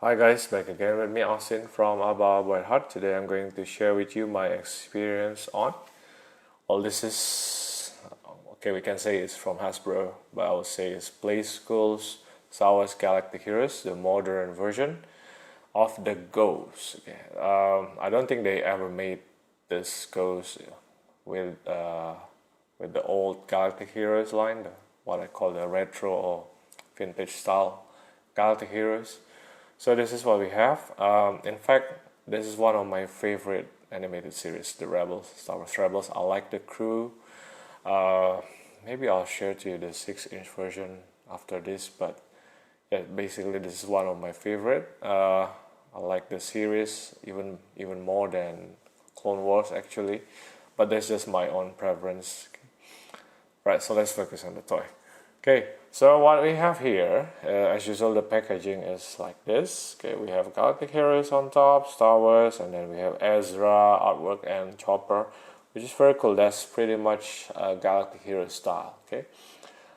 Hi guys, back again with me Austin from Abba White Heart. Today I'm going to share with you my experience on this is okay, we can say it's from Hasbro, but I would say it's Playskool's Star Wars Galactic Heroes, the modern version of the Ghost. Okay. I don't think they ever made this Ghost with the old Galactic Heroes line, what I call the retro or vintage style Galactic Heroes. So this is what we have. In fact, this is one of my favorite animated series, the Rebels, Star Wars Rebels. I like the crew. Maybe I'll share to you the 6-inch version after this, but yeah, basically this is one of my favorite. I like the series even more than Clone Wars actually, but that's just my own preference. Right, so let's focus on the toy. Okay, so what we have here, as usual, the packaging is like this. Okay, we have Galactic Heroes on top, Star Wars, and then we have Ezra, artwork, and Chopper, which is very cool. That's pretty much Galactic Hero style. Okay,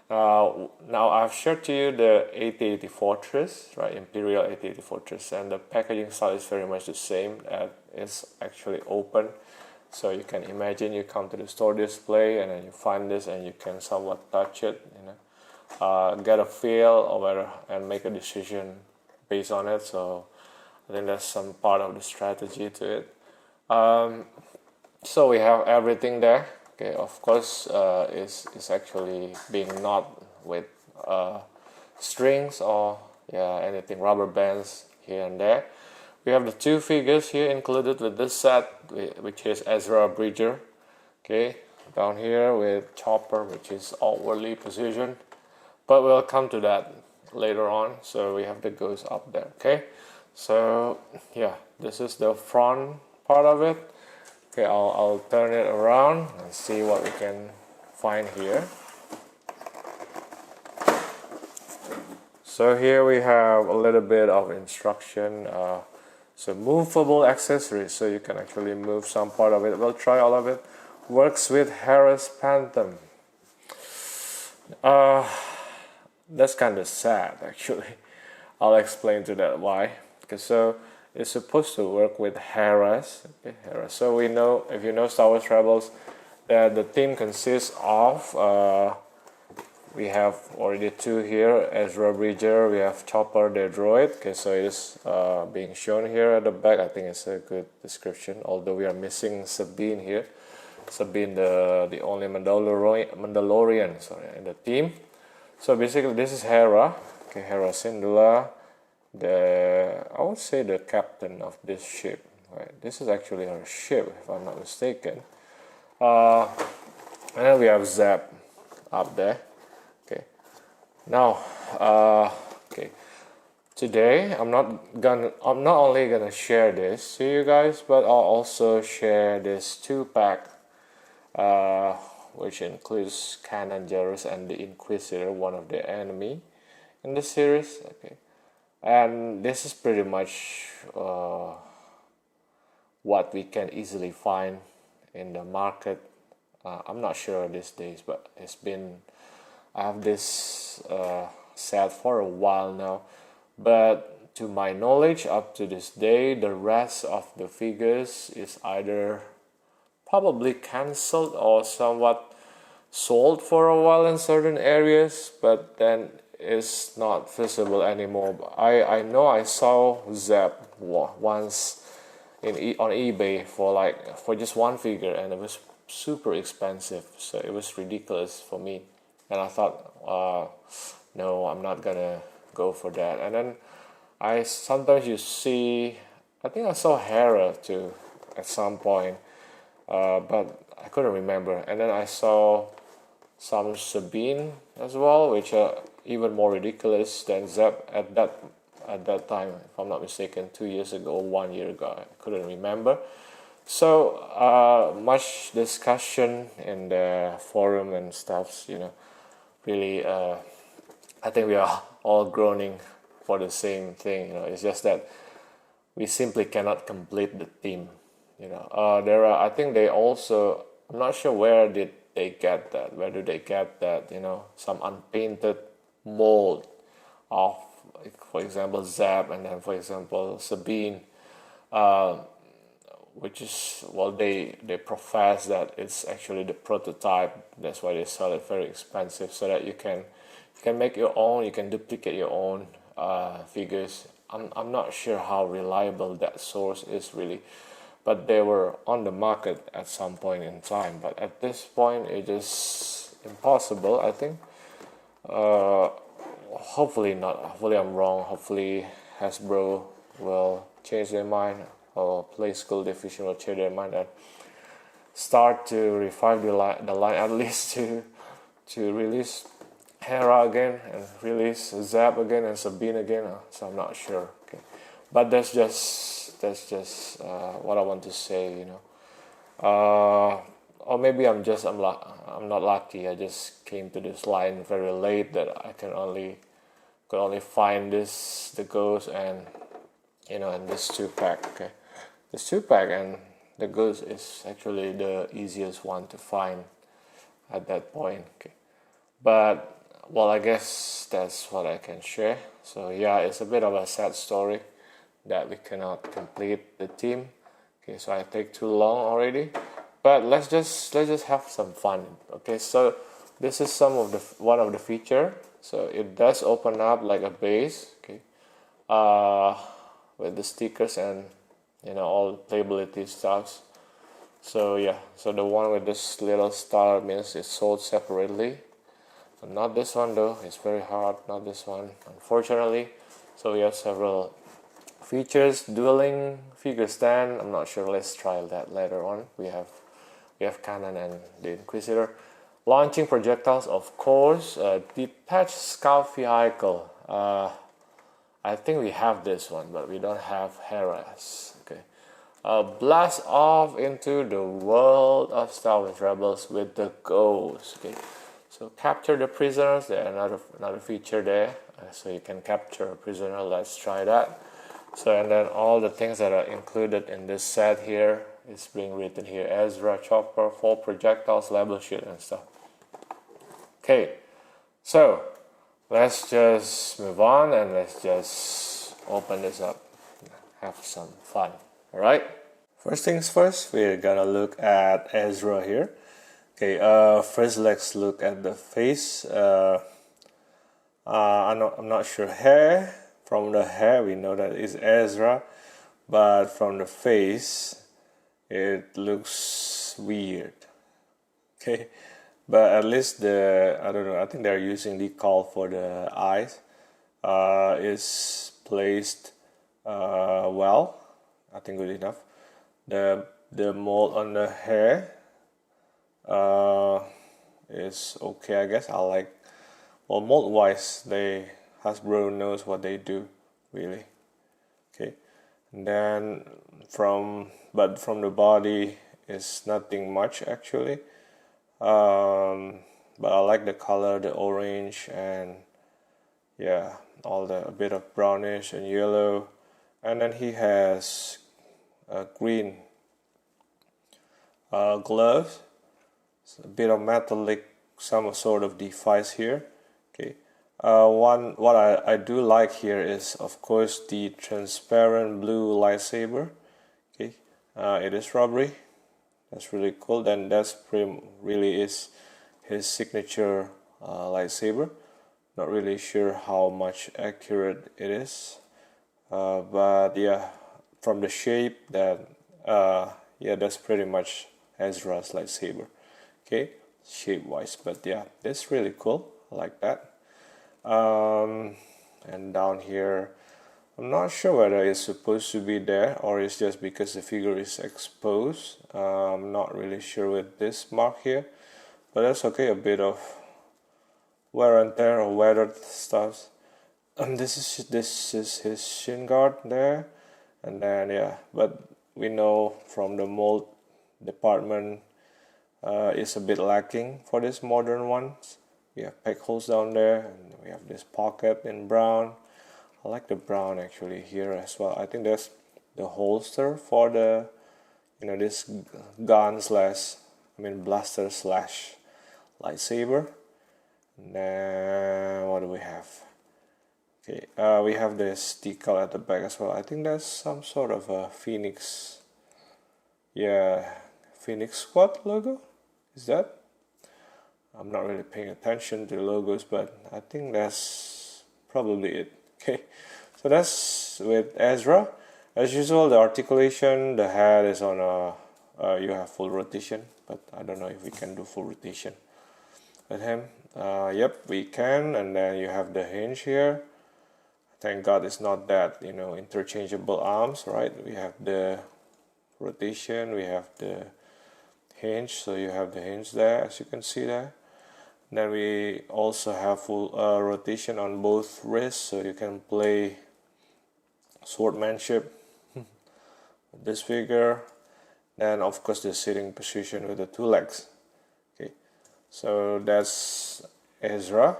now I've shared to you the 8080 Fortress, right? Imperial 8080 Fortress, and the packaging style is very much the same. It's actually open. So you can imagine you come to the store display and then you find this and you can somewhat touch it, get a feel of it and make a decision based on it. So I think that's some part of the strategy to it. So we have everything there. Okay, of course, it's actually being knotted with strings or anything, rubber bands here and there. We have the two figures here included with this set, which is Ezra Bridger. Okay, down here with Chopper, which is outwardly positioned, but we'll come to that later on. So we have the Ghost up there. Okay, so yeah, this is the front part of it. Okay, I'll turn it around and see what we can find here. So here we have a little bit of instruction. So movable accessories, so you can actually move some part of it. We'll try all of it. Works with Jarrus Phantom. That's kind of sad actually. I'll explain to that why. Okay, so it's supposed to work with Jarrus. Okay, Jarrus. So we know, if you know Star Wars Rebels, that the team consists of we have already two here, Ezra Bridger, we have Chopper the droid. Okay, so it's being shown here at the back. I think it's a good description, although we are missing Sabine here. Sabine, the only Mandalorian in the team. So basically this is Hera. Okay, Hera Syndulla, I would say the captain of this ship. Right? This is actually her ship, if I'm not mistaken. And then we have Zeb up there. Now, today I'm not only gonna share this to you guys, but I'll also share this 2-pack, which includes Kanan Jarrus and the Inquisitor, one of the enemy in the series. Okay, and this is pretty much what we can easily find in the market. I'm not sure these days, but I have this set for a while now, but to my knowledge, up to this day, the rest of the figures is either probably cancelled or somewhat sold for a while in certain areas, but then it's not visible anymore. I know I saw Zeb once on eBay for just one figure, and it was super expensive, so it was ridiculous for me. And I thought, no, I'm not gonna go for that. And then sometimes you see, I think I saw Hera too at some point, but I couldn't remember. And then I saw some Sabine as well, which are even more ridiculous than Zeb at that time, if I'm not mistaken, 2 years ago or 1 year ago. I couldn't remember. So much discussion in the forum and stuff, really, I think we are all groaning for the same thing. It's just that we simply cannot complete the theme. I think they also, I'm not sure where did they get that. Where do they get that? Some unpainted mold of for example Zap, and then for example Sabine, which is, well, they profess that it's actually the prototype. That's why they sell it very expensive, so that you can make your own, you can duplicate your own figures. I'm not sure how reliable that source is really, but they were on the market at some point in time. But at this point, it is impossible, I think. Hopefully not. Hopefully I'm wrong. Hopefully Hasbro will change their mind, or Playskool division will change their mind and start to revive the line at least to release Hera again and release Zap again and Sabine again. So I'm not sure. Okay, but that's just what I want to say. You know, or maybe I'm not lucky. I just came to this line very late that I could only find the Ghost and and this 2-pack. Okay, this 2-pack and the Ghost is actually the easiest one to find at that point. Okay, but well, I guess that's what I can share. So yeah, it's a bit of a sad story that we cannot complete the team. Okay, so I take too long already, but let's just have some fun. Okay, so this is one of the feature. So it does open up like a base. Okay, with the stickers and all playability stuffs. So yeah, so the one with this little star means it's sold separately. Not this one though, it's very hard. Not this one, unfortunately. So we have several features. Dueling figure stand, I'm not sure, let's try that later on. We have Kanan and the Inquisitor. Launching projectiles, of course. Detached scout vehicle, I think we have this one, but we don't have Hera's. Okay. Blast off into the world of Star Wars Rebels with the Ghost. Okay. So capture the prisoners. There's another feature there. So you can capture a prisoner. Let's try that. So, and then all the things that are included in this set here is being written here. Ezra, chopper, 4 projectiles, label sheet and stuff. Okay, so let's just move on and let's just open this up. Have some fun. Alright? First things first, we're gonna look at Ezra here. Okay, first let's look at the face. I'm not sure hair. From the hair we know that it's Ezra, but from the face it looks weird. Okay, but at least I don't know, I think they're using decal for the eyes. Is placed well, I think good enough. The mold on the hair is okay, I guess. I like, well, mold wise Hasbro knows what they do, really. Okay, and then from the body is nothing much actually. But I like the color, the orange, and yeah, a bit of brownish and yellow, and then he has green gloves, a bit of metallic, some sort of device here. Okay. What I do like here is, of course, the transparent blue lightsaber. Okay, it is rubbery. That's really cool. Then that's really is his signature lightsaber. Not really sure how much accurate it is, but yeah, from the shape that's pretty much Ezra's lightsaber. Okay, shape wise, but yeah, that's really cool. I like that. And down here, I'm not sure whether it's supposed to be there or it's just because the figure is exposed. I'm not really sure with this mark here, but that's okay. A bit of wear and tear or weathered stuff. This is his shin guard there, and then yeah, but we know from the mold department is a bit lacking for these modern ones. We have peg holes down there, and we have this pocket in brown. I like the brown actually here as well. I think that's the holster for the, this gun blaster slash lightsaber. And then what do we have? Okay, we have this decal at the back as well. I think that's some sort of a Phoenix, yeah, Phoenix Squad logo. Is that? I'm not really paying attention to the logos, but I think that's probably it. Okay, so that's with Ezra. As usual, the articulation, the head is on a, you have full rotation, but I don't know if we can do full rotation with him. Yep, we can, and then you have the hinge here. Thank God it's not that, you know, interchangeable arms, right? We have the rotation, we have the hinge, so you have the hinge there, as you can see there. Then we also have full rotation on both wrists, so you can play swordmanship with this figure. Then of course the sitting position with the two legs. Okay, so that's Ezra.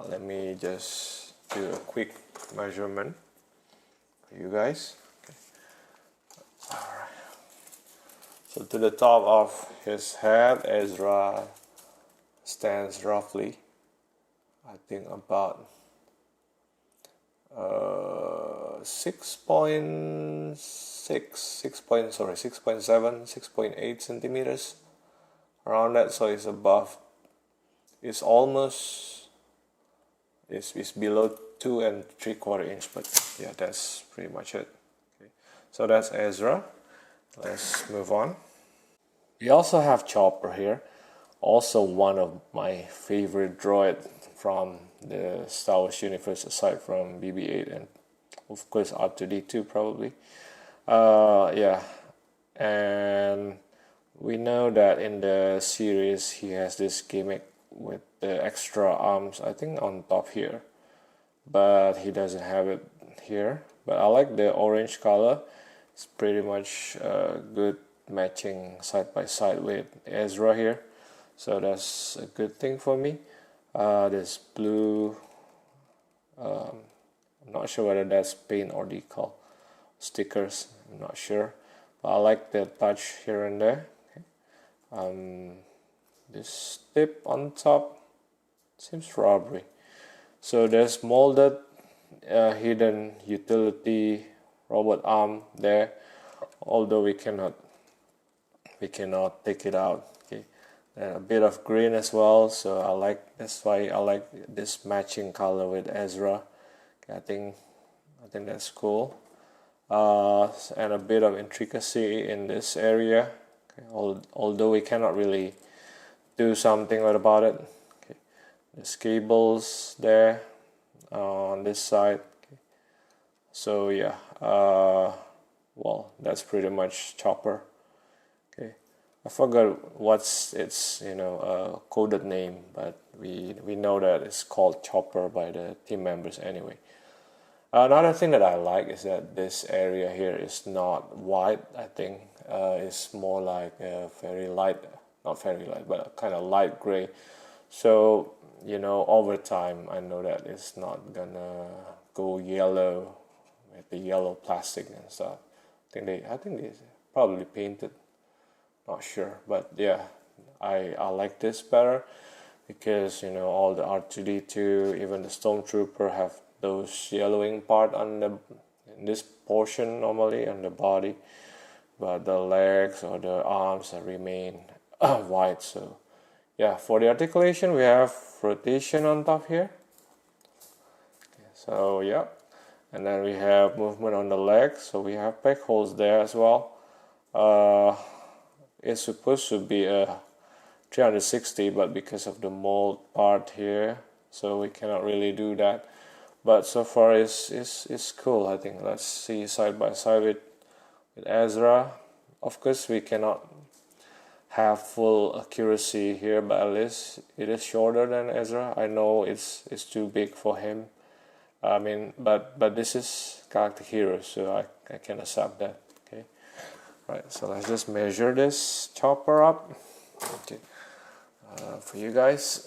Let me just do a quick measurement for you guys. Okay. Alright. So to the top of his head, Ezra stands roughly, I think about 6.7, 6.8 centimeters around that. So it's above, it's almost, it's below 2 3/4 inch, but yeah, that's pretty much it. Okay. So that's Ezra. Let's move on. We also have Chopper here, also one of my favorite droid from the Star Wars universe, aside from BB-8 and of course R2-D2 probably. Yeah, and we know that in the series he has this gimmick with the extra arms, I think on top here, but he doesn't have it here. But I like the orange color. It's pretty much good matching side by side with Ezra here, so that's a good thing for me. This blue, I'm not sure whether that's paint or decal stickers, I'm not sure, but I like the touch here and there. Okay. This tip on top seems rubbery, so there's molded hidden utility robot arm there, although we cannot take it out. Okay, and a bit of green as well, so that's why I like this matching color with Ezra. Okay, I think that's cool. And a bit of intricacy in this area. Okay, although we cannot really do something about it. Okay, there's cables there on this side. Okay. So yeah, well, that's pretty much Chopper. Okay, I forgot what's its coded name, but we know that it's called Chopper by the team members anyway. Another thing that I like is that this area here is not white. I think it's more like a very light, not very light, but kind of light gray. So over time, I know that it's not gonna go yellow with the yellow plastic and stuff. I think they probably painted. Not sure, but yeah, I like this better because all the R2-D2, even the Stormtrooper have those yellowing part on in this portion normally on the body, but the legs or the arms remain white. So yeah, for the articulation we have rotation on top here. Okay, so yeah, and then we have movement on the legs, so we have peg holes there as well. It's supposed to be a 360, but because of the mold part here, so we cannot really do that. But so far it's cool. I think let's see side by side with Ezra. Of course we cannot have full accuracy here, but at least it is shorter than Ezra. I know it's too big for him. I mean, but this is Galactic Hero, so I can accept that. Okay, right. So let's just measure this Chopper up. Okay, for you guys.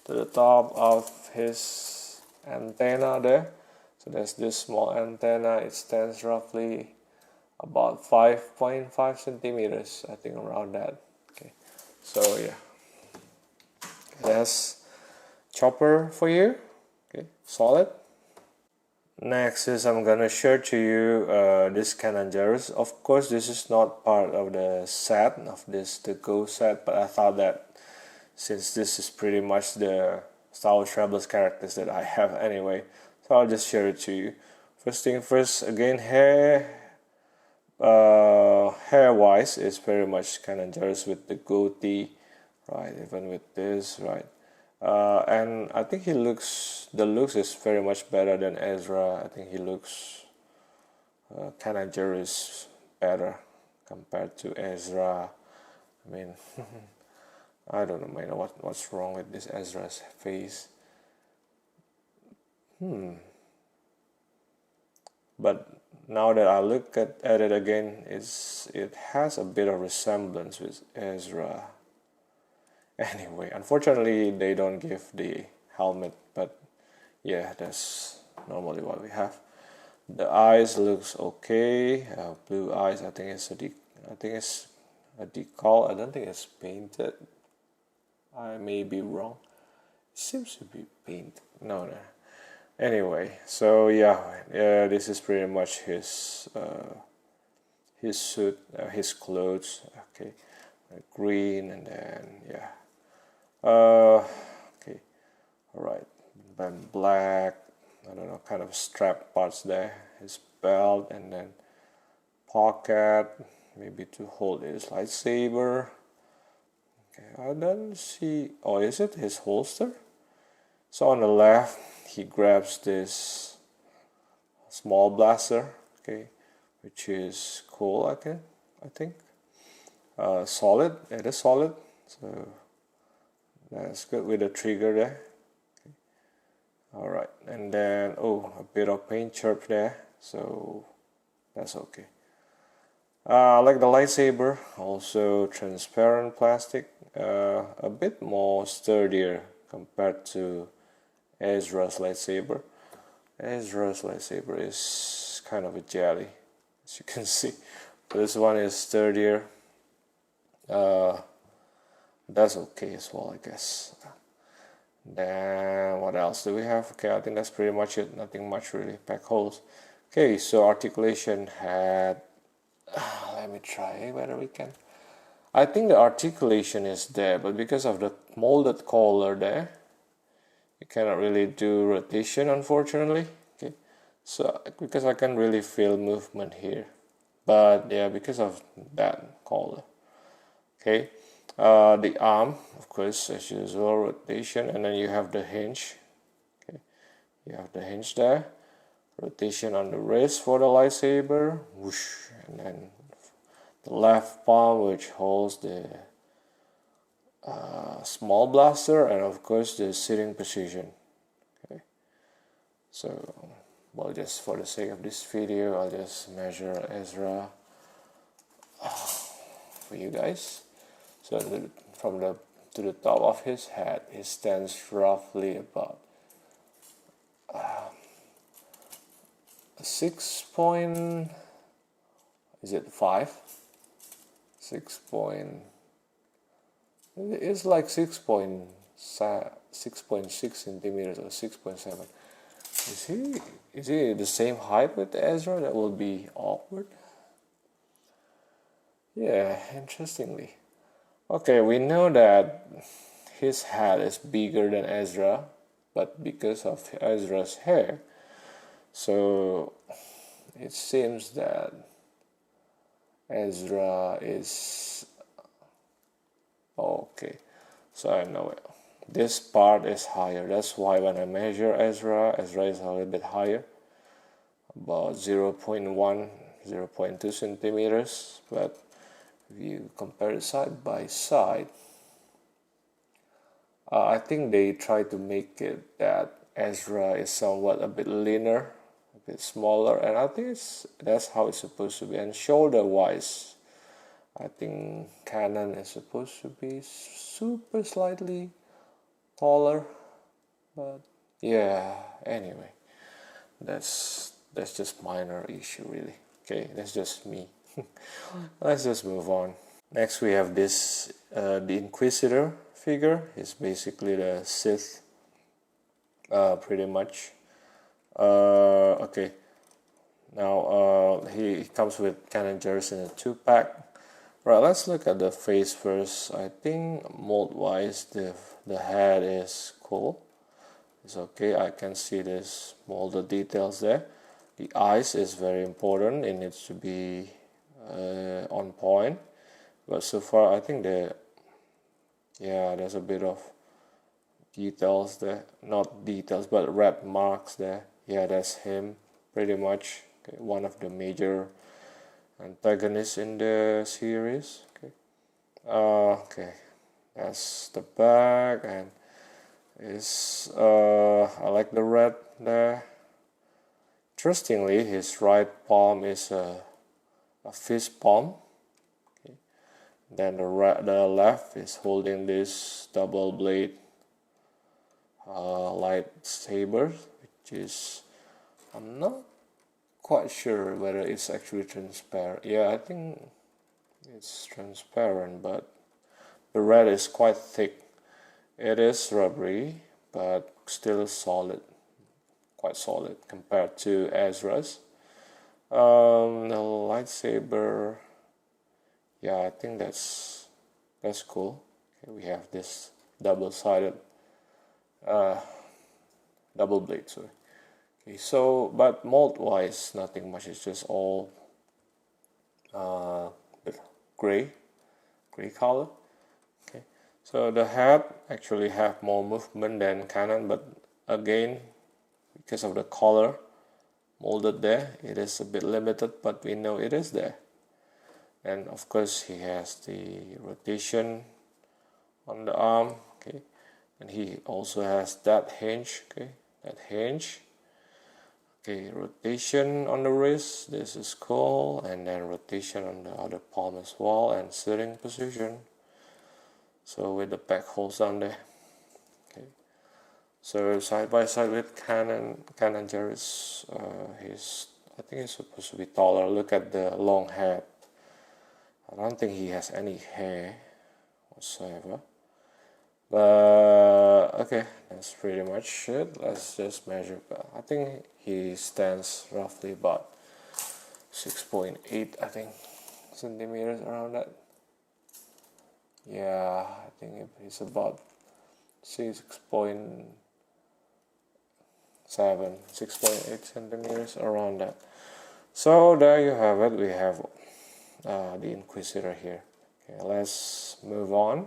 To the top of his antenna there, so there's this small antenna. It stands roughly about 5.5 centimeters, I think, around that. Okay, so yeah, that's Chopper for you. Okay, solid. Next is I'm gonna share to you this Kanan Jarrus. Of course, this is not part of the set of the Go set, but I thought that since this is pretty much the Star Wars Rebels characters that I have anyway, so I'll just share it to you. First thing first, again, hair wise is very much Kanan Jarrus with the goatee, right? Even with this, right? And I think the looks is very much better than Ezra. I think he looks Kanan Jarrus better compared to Ezra. I mean, I don't know, man, what's wrong with this Ezra's face. But now that I look at it again, it has a bit of resemblance with Ezra. Anyway, unfortunately, they don't give the helmet, but yeah, that's normally what we have. The eyes looks okay. Blue eyes. I think it's a decal. I don't think it's painted. I may be wrong. It seems to be painted. No. Anyway, so yeah, this is pretty much his suit, his clothes. Okay, green, and then yeah. Okay, all right. Then black. I don't know, kind of strap parts there. His belt, and then pocket, maybe to hold his lightsaber. Okay, I don't see. Oh, is it his holster? So on the left, he grabs this small blaster. Okay, which is cool. I think. Solid. It is solid. So that's good with the trigger there. Okay. All right, and then a bit of paint chirp there. So that's okay. I like the lightsaber, also transparent plastic, a bit more sturdier compared to Ezra's lightsaber. Ezra's lightsaber is kind of a jelly, as you can see. This one is sturdier. That's okay as well, I guess. Then what else do we have? Okay, I think that's pretty much it. Nothing much really. Pack holes. Okay, so articulation had. Let me try whether we can. I think the articulation is there, but because of the molded collar there, you cannot really do rotation, unfortunately. Okay, so because I can really feel movement here, but yeah, because of that collar. Okay. The arm, of course, as usual, rotation, and then you have the hinge. Okay, you have the hinge there. Rotation on the wrist for the lightsaber, whoosh, and then the left palm, which holds the small blaster, and of course the sitting position. Okay, so well, just for the sake of this video, I'll just measure Ezra for you guys. So from the to the top of his head, he stands roughly about 6 point. Is it 5? 6 point. It's like 6.6 centimeters or 6.7. Is he the same height with Ezra? That will be awkward. Yeah, interestingly. Okay, we know that his head is bigger than Ezra, but because of Ezra's hair, so it seems that Ezra is okay. So I know it. This part is higher. That's why when I measure Ezra is a little bit higher, about 0.1, 0.2 centimeters, but if you compare it side by side, I think they try to make it that Ezra is somewhat a bit leaner, a bit smaller, and I think that's how it's supposed to be. And shoulder wise, I think Kanan is supposed to be super slightly taller, but yeah, anyway, that's just minor issue really. Okay, that's just me. Let's just move on. Next we have this the Inquisitor figure. It's basically the Sith pretty much. Okay, now he comes with Kanan Jarrus in a 2-pack. Right, let's look at the face first. I think mold wise the head is cool. It's okay, I can see this molded details there. The eyes is very important, it needs to be on point. But so far I think there's a bit of details there, not details but red marks there. Yeah, that's him pretty much. Okay, one of the major antagonists in the series. Okay, okay, that's the back, and is I like the red there. Interestingly, his right palm is a fist palm. Okay. Then the left is holding this double blade lightsaber, which is, I'm not quite sure whether it's actually transparent. Yeah, I think it's transparent, but the red is quite thick. It is rubbery, but still solid, quite solid compared to Ezra's. The lightsaber, yeah, I think that's cool. Okay, we have this double-sided, double blade. Sorry. Okay, so but mold-wise, nothing much. It's just all gray color. Okay, so the head actually have more movement than Kanan, but again, because of the color molded there, it is a bit limited, but we know it is there. And of course he has the rotation on the arm, okay, and he also has that hinge, okay, that hinge. Okay, rotation on the wrist, this is cool, and then rotation on the other palm as well, and sitting position. So with the back holes down there. Okay, so side by side with Kanan Jarrus, I think he's supposed to be taller. Look at the long head. I don't think he has any hair whatsoever. But okay, that's pretty much it. Let's just measure. I think he stands roughly about 6.8, I think, centimeters, around that. Yeah, I think it's about 6.8 centimeters, around that. So there you have it. We have the Inquisitor here. Okay, let's move on.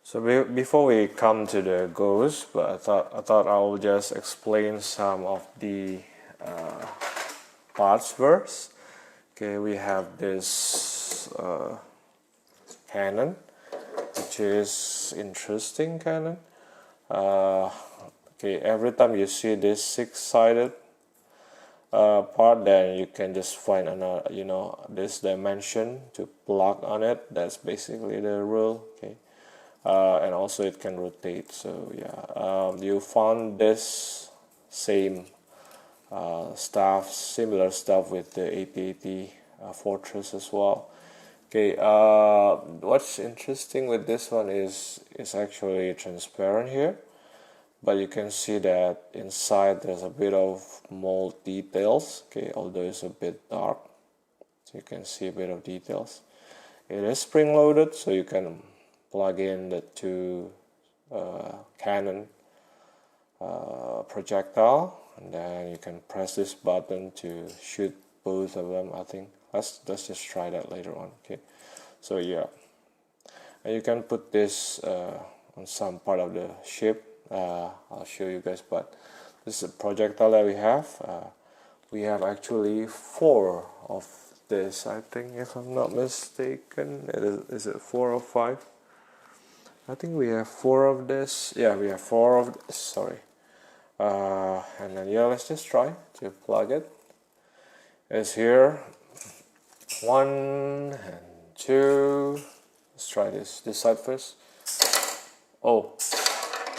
So before we come to the ghost, but I thought I will just explain some of the parts first. Okay, we have this cannon, which is interesting cannon. Okay, every time you see this 6-sided part, then you can just find another, this dimension to plug on it. That's basically the rule. Okay. And also it can rotate, so yeah, you found this same similar stuff with the AT-AT Fortress as well. Okay, what's interesting with this one is it's actually transparent here, but you can see that inside there's a bit of mold details. Okay, although it's a bit dark, so you can see a bit of details. It is spring loaded, so you can plug in the two cannon projectile, and then you can press this button to shoot both of them. I think let's just try that later on. Okay, so yeah, and you can put this on some part of the ship. I'll show you guys, but this is a projectile that we have. We have actually 4 of this, I think, if I'm not mistaken. Is it 4 or 5? I think we have 4 of this. Yeah, we have 4 of this. Sorry. And then yeah, let's just try to plug it. It's here. 1 and 2. Let's try this side first. Oh,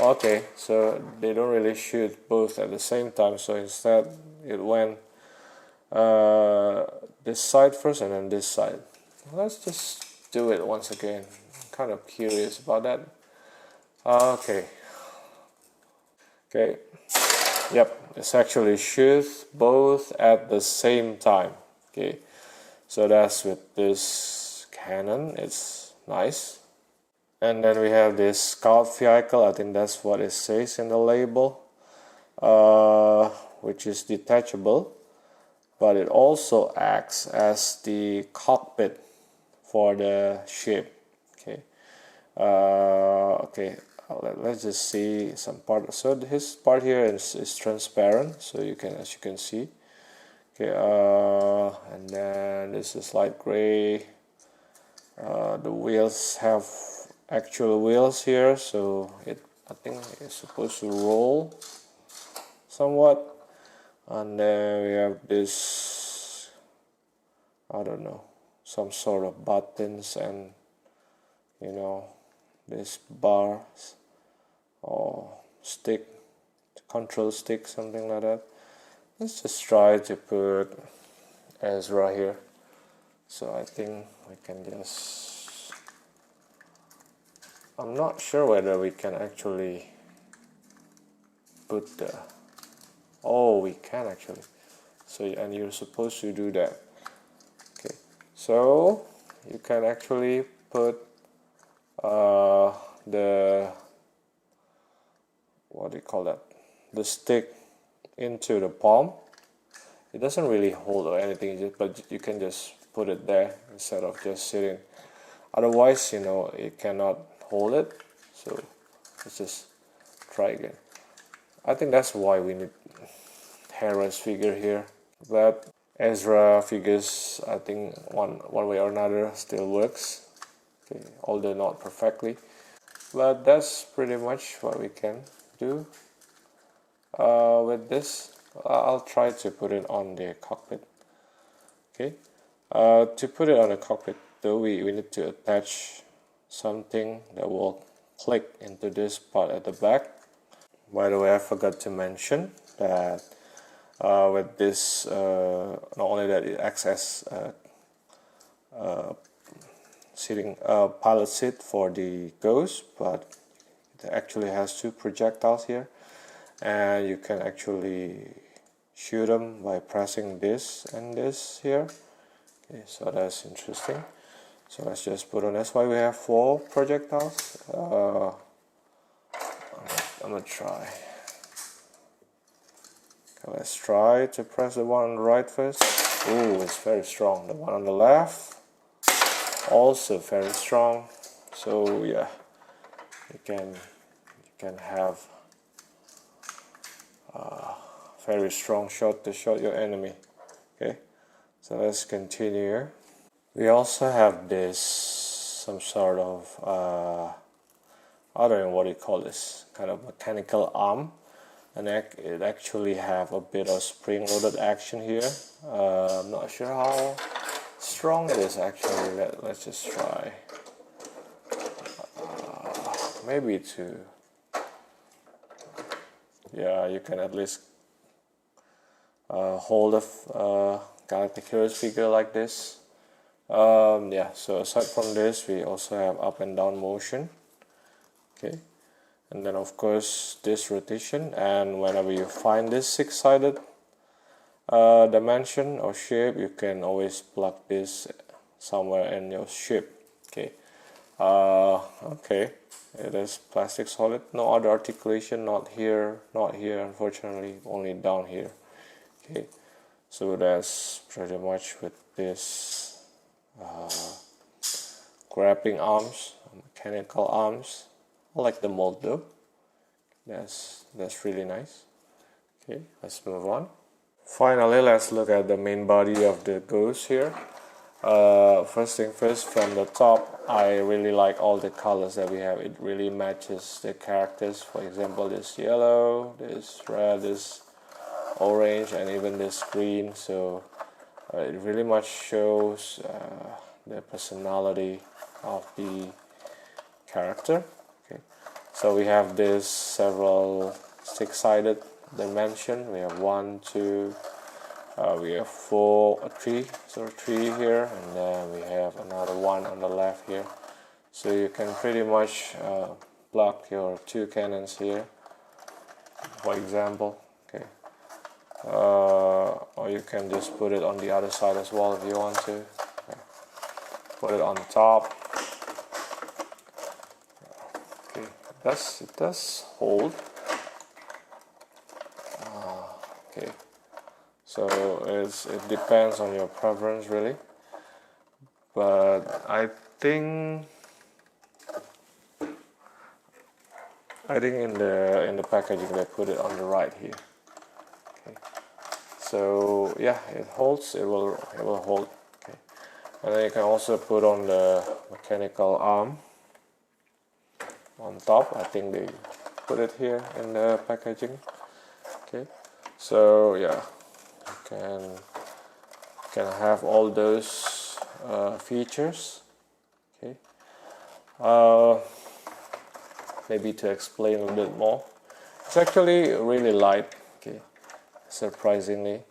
okay. So they don't really shoot both at the same time. So instead, it went this side first and then this side. Let's just do it once again. Kind of curious about that. Okay. Yep, it's actually shoots both at the same time. Okay, so that's with this cannon. It's nice. And then we have this scout vehicle. I think that's what it says in the label, which is detachable, but it also acts as the cockpit for the ship. Okay, okay. Let's just see some part. So his part here is transparent, so you can, as you can see. Okay, and then this is light gray. The wheels have actual wheels here, so I think it's supposed to roll somewhat. And then we have this, I don't know, some sort of buttons and, you know, this bars or stick, control stick, something like that. Let's just try to put Ezra here. So I think we can just, I'm not sure whether we can actually put the, oh, we can actually. So, and you're supposed to do that. Okay, so you can actually put the, what do you call that, the stick into the palm. It doesn't really hold or anything, but you can just put it there instead of just sitting. Otherwise, you know, it cannot hold it. So let's just try again. I think that's why we need Jarrus figure here. But Ezra figures, I think one way or another still works. Okay, although not perfectly. But that's pretty much what we can do with this. I'll try to put it on the cockpit. Okay, to put it on the cockpit though, we need to attach something that will click into this part at the back. By the way, I forgot to mention that with this, not only that it acts as sitting pilot seat for the ghost, but it actually has two projectiles here, and you can actually shoot them by pressing this and this here. Okay, so that's interesting. So let's just put on. That's why we have 4 projectiles. I'm gonna try. Okay, let's try to press the one on the right first. Ooh, it's very strong. The one on the left, also very strong. So yeah, you can have a very strong shot to shoot your enemy. Okay, so let's continue. We also have this, some sort of I don't know what you call this, kind of mechanical arm, and it actually have a bit of spring-loaded action here. I'm not sure how strong it is actually. Let's just try. Maybe to, yeah, you can at least hold a Galactic Heroes figure like this. Yeah, so aside from this, we also have up and down motion. Okay, and then of course this rotation, and whenever you find this 6-sided dimension or shape, you can always plug this somewhere in your ship. Okay, okay, it is plastic solid, no other articulation, not here, unfortunately, only down here. Okay, so that's pretty much with this grappling arms, mechanical arms. I like the mold though. That's really nice. Okay, let's move on. Finally, let's look at the main body of the ghost here. First thing first, from the top, I really like all the colors that we have. It really matches the characters. For example, this yellow, this red, this orange, and even this green. So it really much shows the personality of the character. So we have this several 6-sided dimension. We have 1, 2, we have 4, 3, so 3 here, and then we have another 1 on the left here. So you can pretty much block your 2 cannons here, for example. Okay, or you can just put it on the other side as well if you want to. Okay. Put it on top. Okay, it does hold. Okay, so it depends on your preference really, but I think in the packaging they put it on the right here. Okay. So yeah, it holds. It will hold. Okay. And then you can also put on the mechanical arm on top. I think they put it here in the packaging. Okay. So yeah, you can have all those features. Okay. Maybe to explain a bit more, it's actually really light. Okay, surprisingly.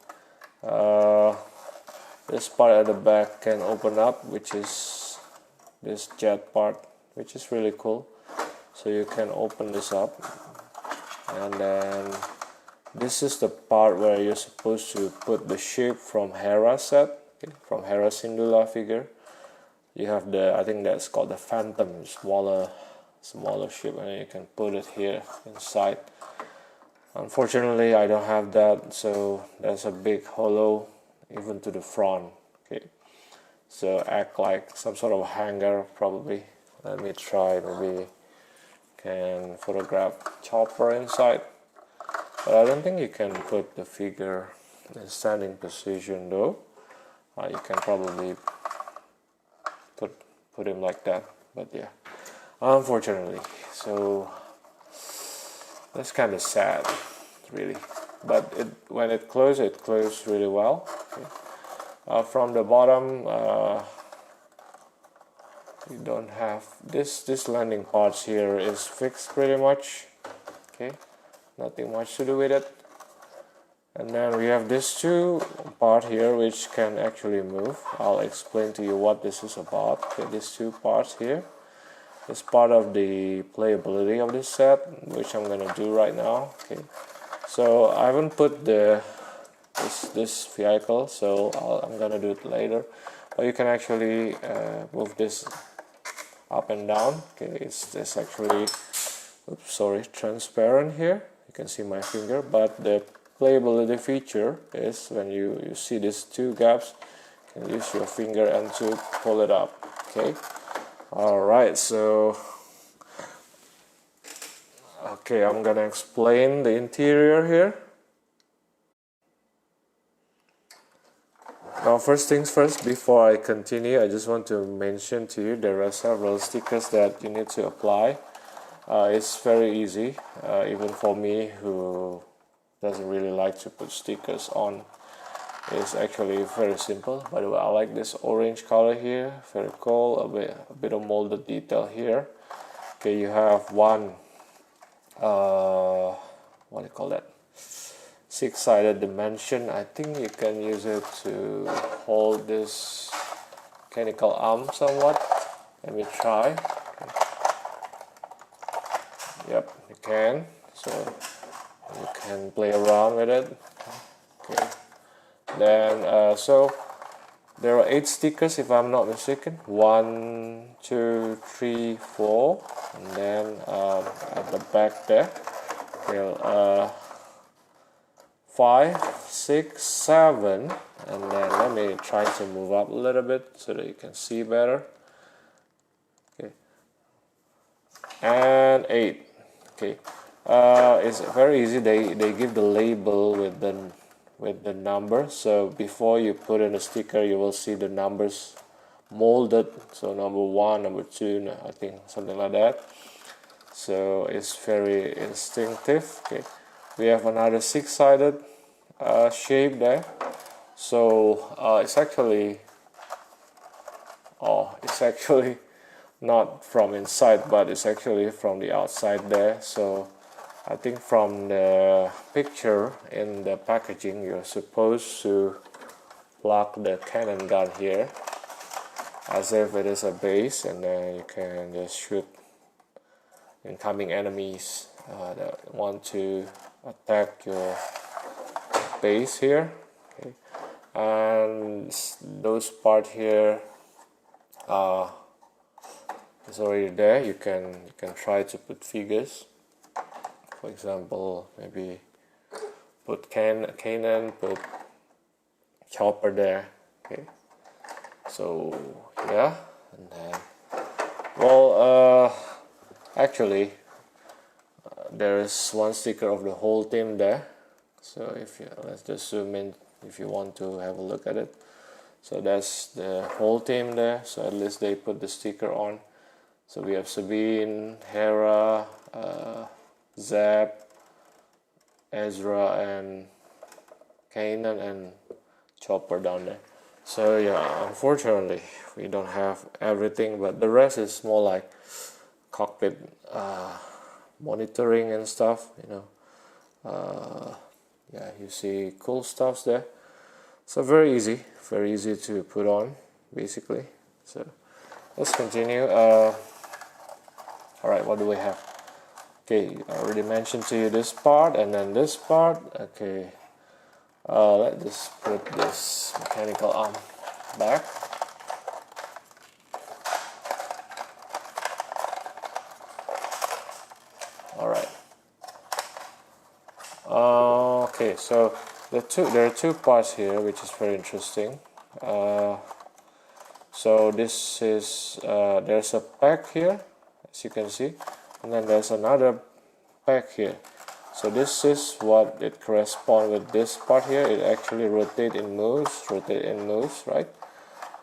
This part at the back can open up, which is this jet part, which is really cool. So you can open this up, and then this is the part where you're supposed to put the shape from Hera set, okay, from Hera Syndulla figure. You have I think that's called the Phantom, smaller shape, and you can put it here inside. Unfortunately, I don't have that, so there's a big hollow even to the front. Okay, so act like some sort of hanger probably. Let me try, maybe can photograph Chopper inside, but I don't think you can put the figure in standing position though. You can probably put him like that, but yeah, unfortunately. So that's kind of sad really, but when it closed really well. Okay. From the bottom, you don't have this landing parts here is fixed pretty much. Okay, nothing much to do with it. And then we have this two part here which can actually move. I'll explain to you what this is about. Okay, these two parts here is part of the playability of this set, which I'm gonna do right now. Okay, so I haven't put this vehicle, so I'm gonna do it later. But you can actually move this up and down. Okay, it's actually, oops, sorry, transparent here. You can see my finger, but the playability feature is when you see these two gaps, you can use your finger and to pull it up. Okay. Alright, so okay, I'm gonna explain the interior here. Now, first things first, before I continue, I just want to mention to you there are several stickers that you need to apply. It's very easy, even for me who doesn't really like to put stickers on. It's actually very simple. By the way, I like this orange color here, very cool. A bit of molded detail here. Okay, you have one what do you call that, six-sided dimension. I think you can use it to hold this mechanical arm somewhat. Let me try. Yep, you can. So you can play around with it. Okay. Then so there are 8 stickers if I'm not mistaken. 1, 2, 3, 4, and then at the back there, okay, 5, 6, 7, and then let me try to move up a little bit so that you can see better. Okay, and 8. Okay, it's very easy. They give the label with the number, so before you put in a sticker you will see the numbers molded, so number 1, number 2, I think something like that. So it's very instinctive. Okay, we have another 6-sided shape there. So it's actually not from inside, but it's actually from the outside there. So I think from the picture in the packaging, you're supposed to plug the cannon gun here as if it is a base, and then you can just shoot incoming enemies that want to attack base here, okay, and those part here is already there. You can try to put figures. For example, maybe put Kanan, put Chopper there. Okay, so yeah, and then well, actually, there is one sticker of the whole team there. So if you let's just zoom in if you want to have a look at it. So that's the whole team there. So at least they put the sticker on. So we have Sabine, Hera, Zeb, Ezra, and Kanan, and Chopper down there. So yeah, unfortunately we don't have everything, but the rest is more like cockpit monitoring and stuff, you know. Yeah, you see cool stuffs there. So very easy to put on, basically. So let's continue. Alright, what do we have? Okay, I already mentioned to you this part, and then this part. Okay, let's just put this mechanical arm back. Alright. Okay, so there are two parts here, which is very interesting. So this is there's a pack here, as you can see, and then there's another pack here. So this is what it corresponds with this part here. It actually rotate and moves, right?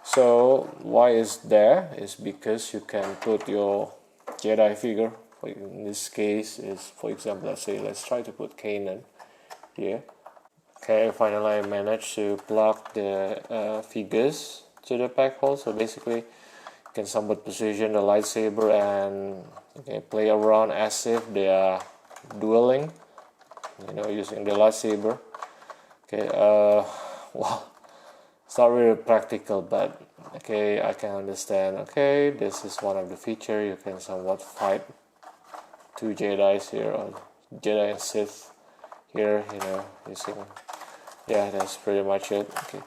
So why is there? Is because you can put your Jedi figure. In this case, is for example, let's try to put Kanan here. Okay, finally I managed to plug the figures to the pack hole. So basically, you can somewhat position the lightsaber and play around as if they are dueling, you know, using the lightsaber. Okay, well, it's not really practical, but okay, I can understand. Okay, this is one of the features. You can somewhat fight two Jedi's here, or Jedi and Sith here, you know, using, yeah, that's pretty much it. Okay,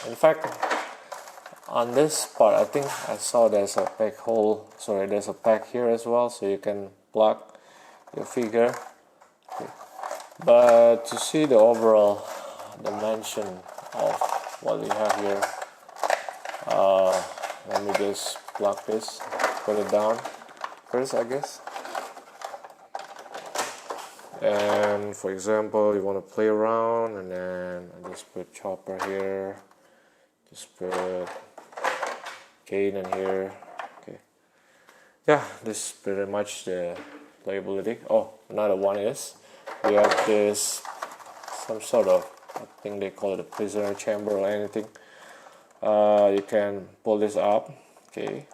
in fact, on this part, I think I saw there's a pack hole. Sorry, there's a pack here as well, so you can plug your figure. Okay. But to see the overall dimension of what we have here, let me just plug this, put it down first, I guess. And for example, you want to play around, and then I just put Chopper here, just put Kanan here. Okay, yeah, this is pretty much the playability. Oh, another one is we have this some sort of, I think they call it a prisoner chamber or anything. You can pull this up. Okay,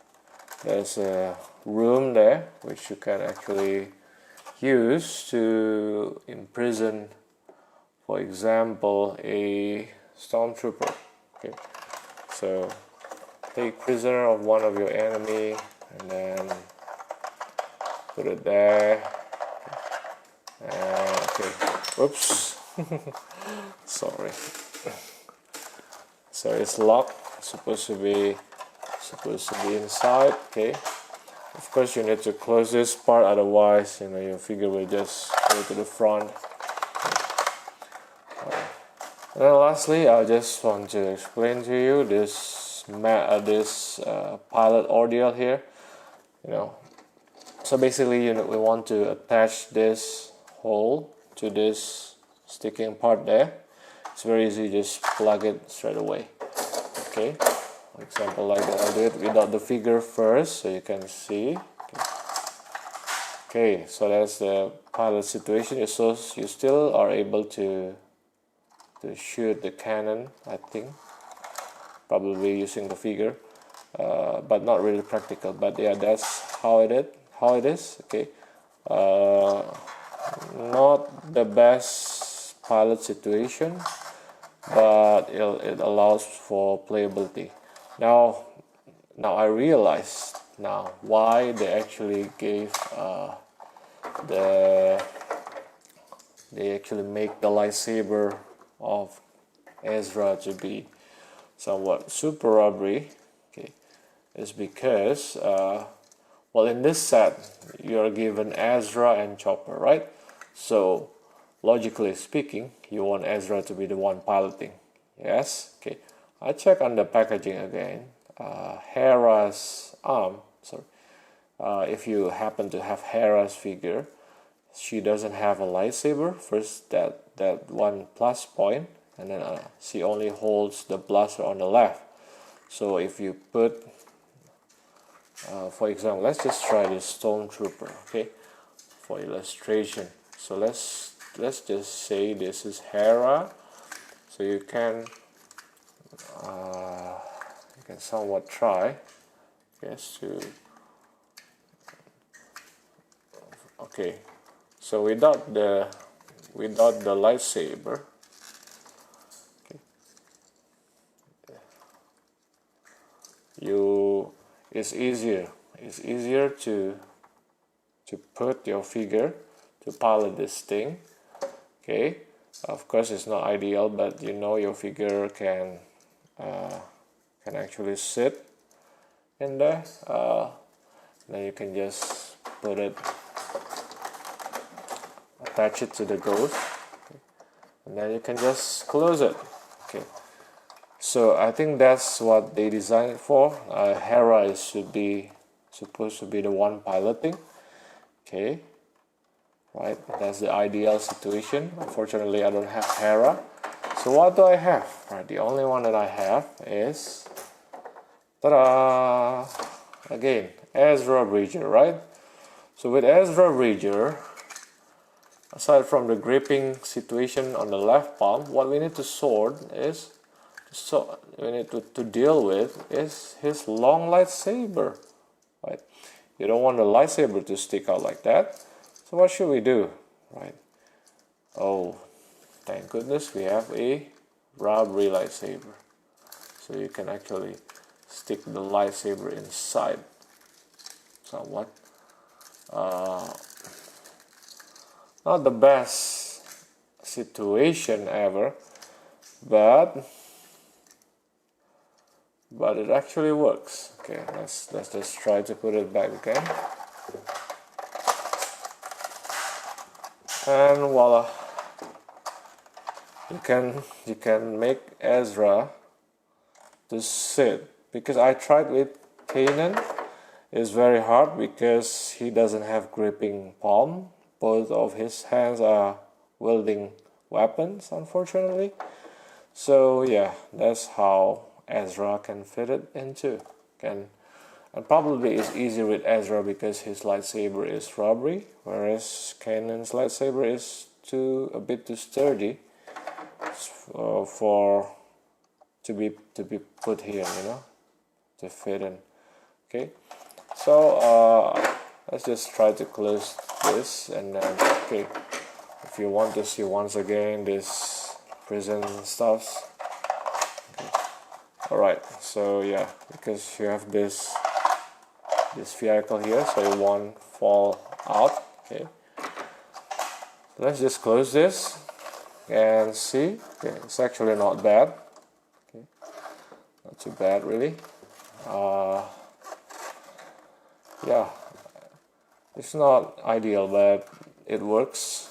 there's a room there which you can actually use to imprison, for example, a stormtrooper. Okay, so take prisoner of one of your enemy and then put it there. Okay, whoops. Sorry. So it's locked. It's supposed to be inside. Okay. Of course, you need to close this part, otherwise, you know, your figure will just go to the front. And then lastly, I just want to explain to you this pilot ordeal here. You know, so basically, you know, we want to attach this hole to this sticking part there. It's very easy, just plug it straight away. Okay. For example, like that, I'll do it without the figure first, so you can see. Okay, so that's the pilot situation. You still are able to shoot the cannon, I think, probably using the figure, but not really practical. But yeah, that's how it is. Okay, not the best pilot situation, but it allows for playability. Now I realize now why they actually gave the they actually make the lightsaber of Ezra to be somewhat super rubbery, okay, is because well, in this set you're given Ezra and Chopper, right? So logically speaking, you want Ezra to be the one piloting. Yes, okay. I check on the packaging again. Hera's arm, sorry. If you happen to have Hera's figure, she doesn't have a lightsaber. First, that one plus point, and then she only holds the blaster on the left. So if you put, for example, let's just try this Stormtrooper, okay, for illustration. So let's just say this is Hera. So you can somewhat try, yes, to, okay. So without the lightsaber, okay, it's easier to put your figure to pilot this thing. Okay, of course it's not ideal, but you know your figure can actually sit in there. Then you can just put it, attach it to the ghost, okay, and then you can just close it. Okay, so I think that's what they designed it for. Hera should be supposed to be the one piloting. Okay, right, that's the ideal situation. Unfortunately, I don't have Hera. So what do I have? Right, the only one that I have is, ta-da! Again, Ezra Bridger, right? So with Ezra Bridger, aside from the gripping situation on the left palm, what we need to deal with is his long lightsaber, right? You don't want the lightsaber to stick out like that. So what should we do, right? Oh, thank goodness we have a rubbery lightsaber. So you can actually stick the lightsaber inside somewhat. Not the best situation ever, but it actually works. Okay, let's just try to put it back again. And voila, you can make Ezra to sit, because I tried with Kanan. It's very hard because he doesn't have gripping palm. Both of his hands are wielding weapons, unfortunately. So yeah, that's how Ezra can fit it into. And probably it's easier with Ezra because his lightsaber is rubbery, whereas Kanan's lightsaber is a bit too sturdy to be put here, you know, to fit in. Okay, so let's just try to close this, and then okay, if you want to see once again this prison stuffs. Okay. All right, so yeah, because you have this vehicle here, so it won't fall out. Okay, let's just close this and see. Okay, it's actually not bad. Okay, not too bad really. Yeah, it's not ideal, but it works,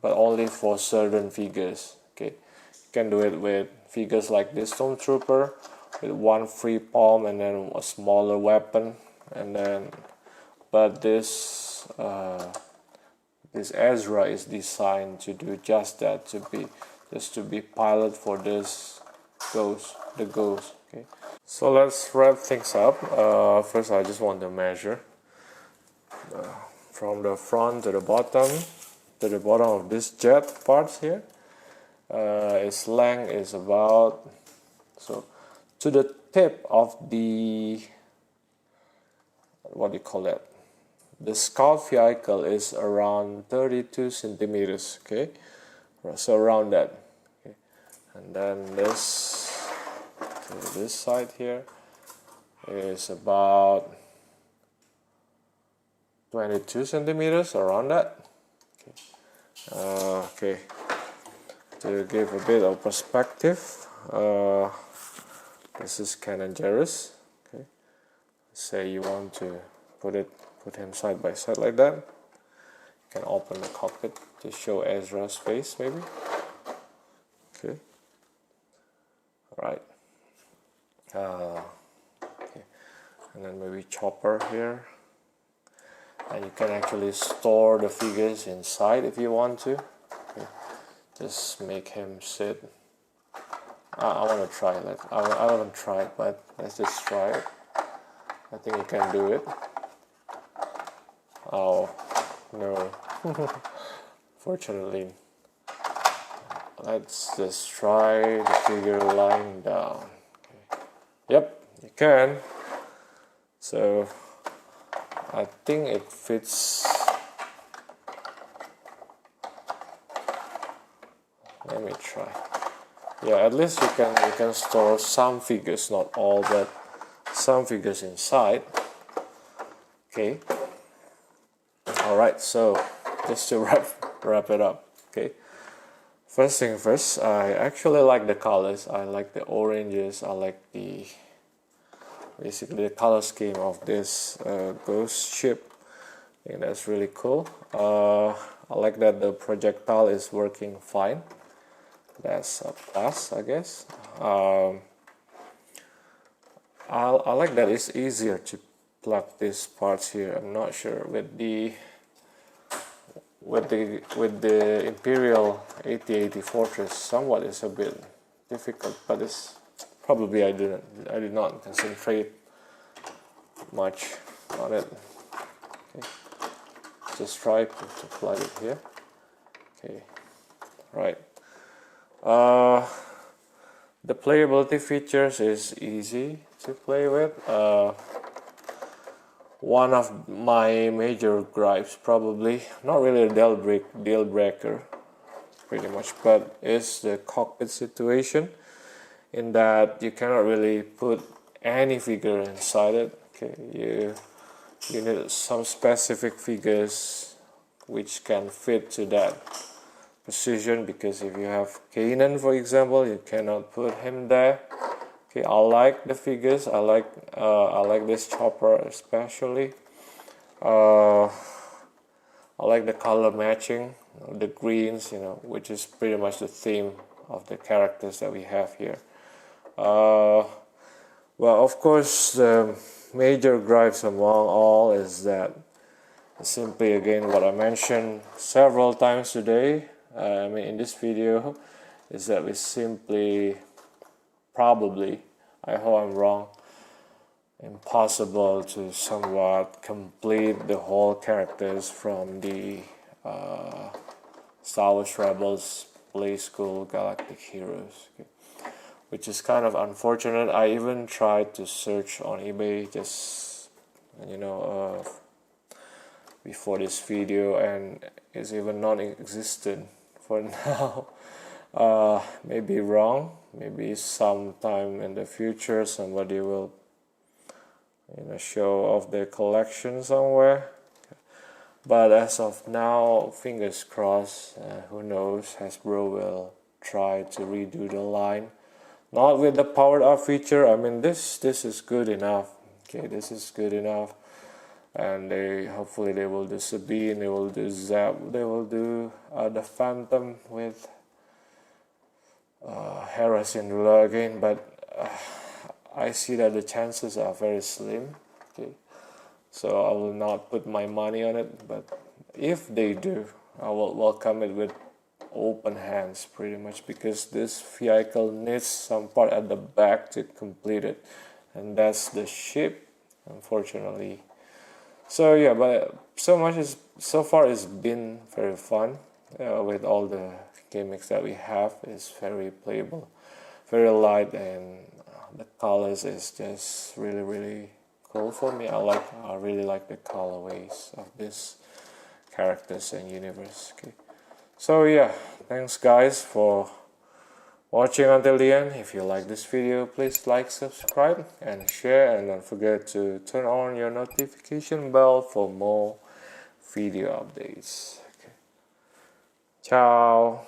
but only for certain figures. Okay, you can do it with figures like this Stormtrooper with one free palm and then a smaller weapon, and then but this Ezra is designed to do just that, to be pilot for this ghost. Okay, so let's wrap things up. First I just want to measure from the front to the bottom of this jet parts here. Its length is about, so to the tip of the, what do you call that, the scout vehicle is around 32 centimeters. Okay, so around that. Okay. And then this side here is about 22 centimeters, around that. Okay. Okay, to give a bit of perspective, this is Kanan Jarrus. Okay, say you want to put him side by side like that. You can open the cockpit to show Ezra's face, maybe. Okay. Right. Okay. And then maybe Chopper here. And you can actually store the figures inside if you want to. Okay. Just make him sit. I want to try it. I haven't tried, but let's just try it. I think you can do it. Oh, no. Fortunately. Let's just try the figure lying down. Okay. Yep, you can. So I think it fits. Let me try. Yeah, at least you can store some figures, not all, but some figures inside. Okay. All right. So just to wrap it up. Okay. First thing first, I actually like the colors. I like the oranges. I like basically the color scheme of this ghost ship. I think that's really cool. I like that the projectile is working fine. That's a plus, I guess. I like that it's easier to plug these parts here. I'm not sure with the Imperial 8080 Fortress, somewhat is a bit difficult, but it's probably I did not concentrate much on it. Okay. Just try to plug it here. Okay, right. The playability features is easy to play with. One of my major gripes, probably not really a deal breaker, pretty much, but is the cockpit situation. In that you cannot really put any figure inside it. Okay, you need some specific figures which can fit to that position, because if you have Kanan, for example, you cannot put him there. Okay, I like the figures. I like this Chopper especially. I like the color matching, the greens, which is pretty much the theme of the characters that we have here. Well, of course, the major gripes among all is that simply again what I mentioned several times today. In this video, is that we simply, probably, I hope I'm wrong, impossible to somewhat complete the whole characters from the Star Wars Rebels Playskool Galactic Heroes. Okay. Which is kind of unfortunate. I even tried to search on eBay just before this video, and it's even non-existent for now. Maybe wrong. Maybe sometime in the future somebody will show off their collection somewhere. But as of now, fingers crossed. Who knows? Hasbro will try to redo the line. Not with the powered up feature. I mean, this is good enough. Okay, this is good enough. And hopefully they will do Sabine, they will do Zap, they will do the Phantom with Hera Syndulla again. But I see that the chances are very slim. Okay, so I will not put my money on it. But if they do, I will welcome it with open hands, pretty much, because this vehicle needs some part at the back to complete it, and that's the ship, unfortunately. So yeah, but so far it's been very fun with all the gimmicks that we have. It's very playable, very light, and the colors is just really cool for me. I really like the colorways of these characters and universe. Okay. So yeah, thanks guys for watching until the end. If you like this video, please like, subscribe and share, and don't forget to turn on your notification bell for more video updates. Okay. Ciao.